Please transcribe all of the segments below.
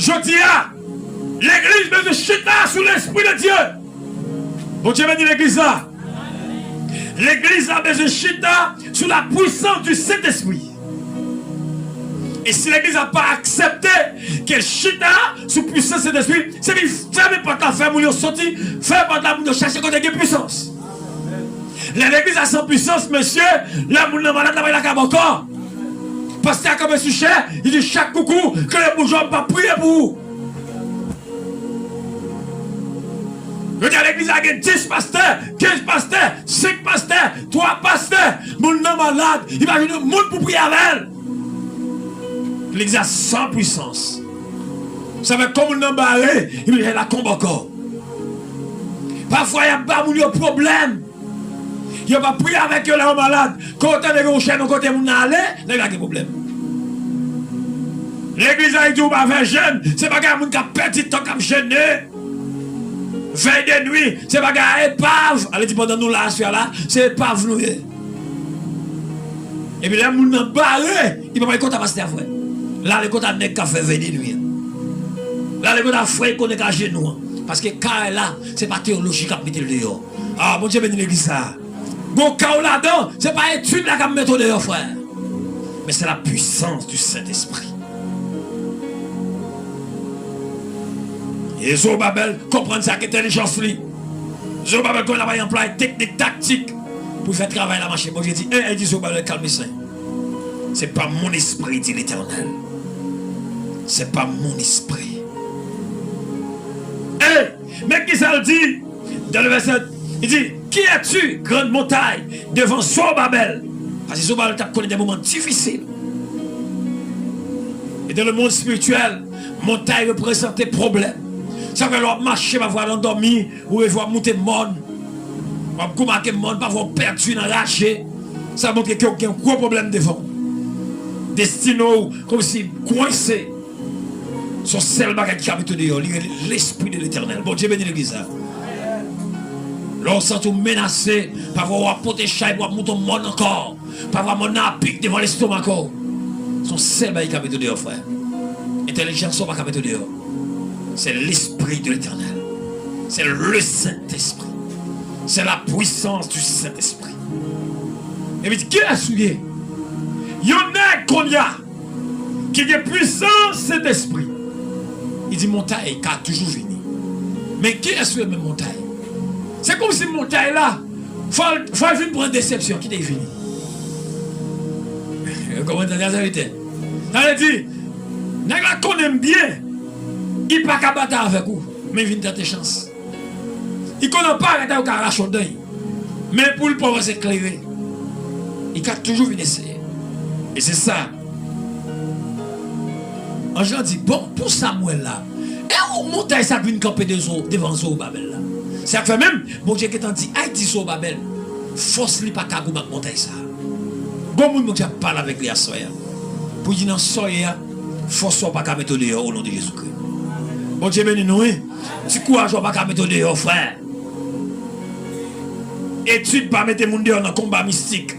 Je dis à l'église besoin de chita sous l'esprit de Dieu. Bon Dieu bénit l'église là. L'église a besoin de chita sous la puissance du Saint-Esprit. Et si l'église n'a pas accepté qu'elle chita sous puissance de l'esprit, c'est qu'il ferme pas ta faire mourir sorti, ferme pas ta mourir chercher côté de puissance. L'église a sans puissance, monsieur, la moule malade là il a encore. Parce qu'il y a comme un sujet, il dit chaque coucou que les bourgeois ne pas prier pour vous. Je dis à l'église a 10 pasteurs, 15 pasteurs, 5 pasteurs, 3 pasteurs, mon nom malade, imaginez le monde pour prier avec elle. L'église a sans puissance. Ça fait comme un barré, il a la combe encore. Parfois, il y a pas de problème. Il n'y a pas prié avec eux, là, malade. Quand on est au chêne, quand on est allé, il y a des problèmes. L'église a dit, on va faire jeune. C'est pas qu'un monde qui a perdu temps comme jeune. Veille de nuit, c'est pas qu'un épave. Allez, dit pendant nous là, c'est épave nous. Et puis, les gens sont barrés. Ils ne peuvent pas écouter à passer après. Là, les côtés n'est qu'à faire veille de nuit. Là, les côtés frères qu'on est qu'à genoux. Parce que quand là, c'est pas théologie qui a mis le dehors. Ah, mon Dieu, béni l'église ça. Bon, quand là-dedans, c'est pas étude là qui a mis le dehors, frère. Mais c'est la puissance du Saint-Esprit. Et Zorobabel comprend ça qu'intelligence lui. Zorobabel qu'on a employé technique, tactique pour faire travailler la machine. Bon, j'ai dit, elle dit Zorobabel, calme-toi. C'est pas mon esprit, dit l'Éternel. C'est pas mon esprit. Mais qui ça le dit dans le verset, il dit, qui es-tu, grande montagne, devant Zorobabel? Parce que Zorobabel t'a connu des moments difficiles. Et dans le monde spirituel, montagne représente des problèmes. Ça veut dire marcher, va voir l'endormi, ou voir monter monde. Va marquer monde, va voir perdu, enragé. Ça montre qu'il y a un gros problème devant. Destino, comme si coincé. Son seul bagage qui a mis dehors, l'esprit de l'Éternel. Bon Dieu béni l'église. Lorsqu'on s'est menacé, pas avoir porté chai pour monter monde encore. Pas avoir mon apic devant l'estomac encore. Son seul bagage qui a mis dehors, frère. Intelligence, pas mettre dehors. C'est l'esprit de l'Éternel. C'est le Saint-Esprit. C'est la puissance du Saint-Esprit. Et puis, qui a souillé? Il y en a qu'on y a qui a puissance cet esprit. Il dit montagne qui a toujours venu. Mais qui est sur la même montagne? C'est comme si montagne là, il faut venir pour une déception. Qui est venu? Comment tu as dit? Ça veut dire, nous connaissons bien. Il n'est pas qu'à battre avec vous, mais il vient de tes chances. Il ne connaît pas arrêter au carrachon d'œil. Mais pour le pauvre s'éclairer, il a toujours venu essayer. Et c'est ça. Ange dit, bon, pour Samuel là, et où montagne ça vient camper devant Zorobabel là? C'est que même, bon Dieu qui t'a dit, aïe dit Zorobabel, force lui pas qu'à goumer montagne ça. Bon monde qui parle avec lui à soya. Pour dire non soya, force pas qu'à mettre dehors au nom de Jésus-Christ. Bon Dieu béni nous, tu courage pas qu'à mettre dehors frère. Étude pas mettre mon dehors dans combat mystique.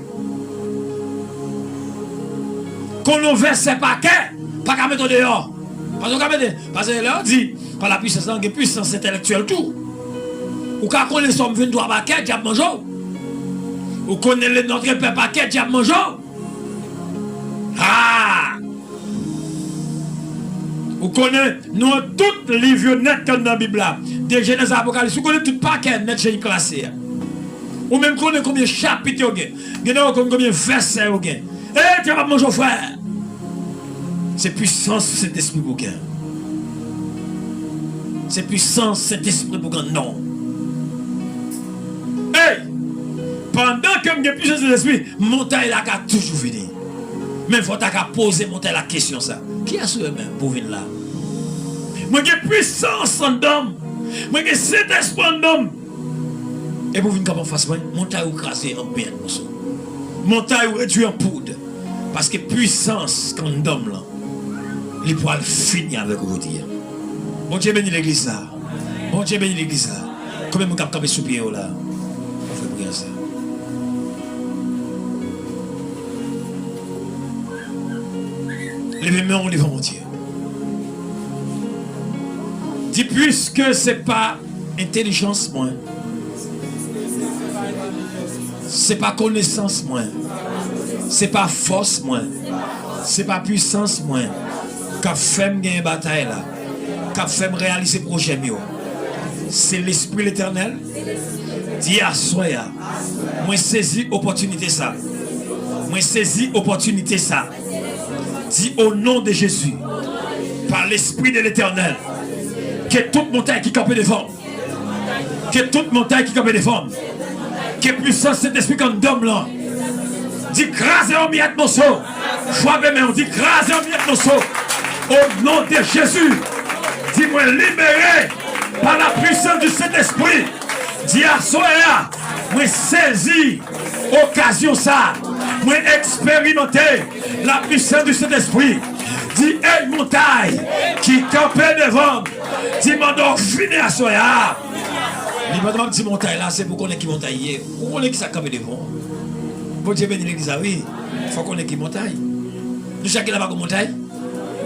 Qu'on nous verse pas qu'à mettre dehors. Parce que là on dit, par la puissance langue et puissance intellectuelle tout. Ou quand on les sommes 23 paquets, diable mangeau. Ou qu'on est notre peuple paquet, diable mangeau. Ah! Ou connaît nous tous les livres net dans la Bible là. De Genèse à Apocalypse, vous connaissez tout paquet net j'ai classé. Ou même connaît combien de chapitres il y a, combien de versets il y a. Eh, tu vas manger frère. C'est puissance cet esprit pour gain. C'est puissance cet esprit pour gain. Non. Hey! Pendant que il y a puissance de l'esprit, montagne là a toujours venu. Mais il faut poser montagne la question ça. Qui a souhaité même pour venir là? Moi j'ai puissance en homme. Moi j'ai cet esprit en homme. Et pour venir comme en face, montagne ou craser en bien morceau. Montagne ou réduire en poudre. Parce que puissance quand homme là, les poils finir avec vous dire. Bon Dieu bénit l'église là. Bon Dieu bénit l'église là. Combien de gens sous pied là? On fait prier ça. Levez-moi devant mon Dieu. Dis puisque c'est pas intelligence moins. C'est pas connaissance moins. C'est pas force moins. C'est pas puissance moins. Qu'a fait me gagner bataille là. Qu'a fait me réaliser projet mieux. C'est l'esprit l'éternel. Dis à soya. Moi saisi opportunité ça. Moi saisi opportunité ça. Dis au nom de Jésus. Par l'esprit de l'éternel. Que toute montagne qui campe devant. Que toute montagne qui campe devant. Que puissance cet esprit comme d'homme là. Dis craser en miette mon saut. Frappez mais on dit craser en miette mon saut. Au nom de Jésus. Dis-moi libéré par la puissance du Saint-Esprit. Dis à Soya. Moi saisi occasion ça. Moi expérimenter la puissance du Saint-Esprit. Dis hey montagne qui campait devant. Dis m'en finir à Soya. L'important de montagne là, c'est pour qu'on ait qui montagne. Pour qu'on ait qui ça campé devant. Bon Dieu béni l'église, oui. Il faut qu'on ait qui montagne. Nous chacun là-bas comme montagne.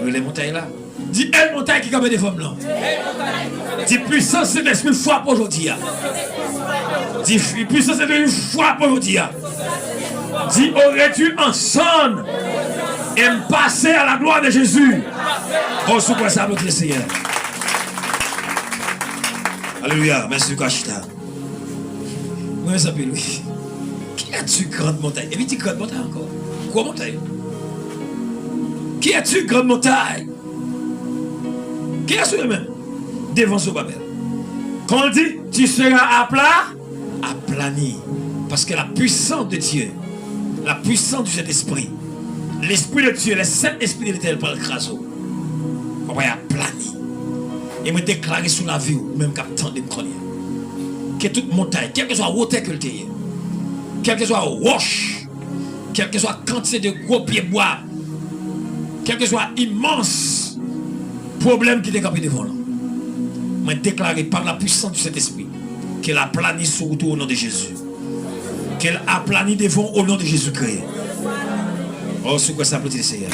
Les montagnes là. Dis elle montagne qui campé devant là. Dis puissance de l'esprit frappe aujourd'hui. Dis puissance de l'esprit frappe aujourd'hui. Dis aurais-tu ensemble et me passer à la gloire de Jésus. Oh, sous quoi ça notre Seigneur. Alléluia, merci Kachita. Moi, ça s'appelle lui. Qui a-tu grande montagne? Et puis, tu grande montagne encore. Quoi montagne? Qui a-tu grande montagne? Qui a-tu même? Devant ce Babel. Quand on dit, tu seras à plat, aplani. Parce que la puissance de Dieu, la puissance du Saint-Esprit, l'Esprit de Dieu, le Saint-Esprit de l'Éternel par le craso, on va aplani. Et me déclarer sous la vie, même capitaine de me que toute montagne, quelle que soit la hauteur que tu es, quelle que soit la roche, quelle que soit la quantité de gros pieds bois, quel que soit immense problème qui est campé devant nous, me déclarer par la puissance du Saint-Esprit qu'elle a plani sur tout au nom de Jésus, qu'elle a plani devant au nom de Jésus-Christ. Oh, c'est quoi ça, petit Seigneur?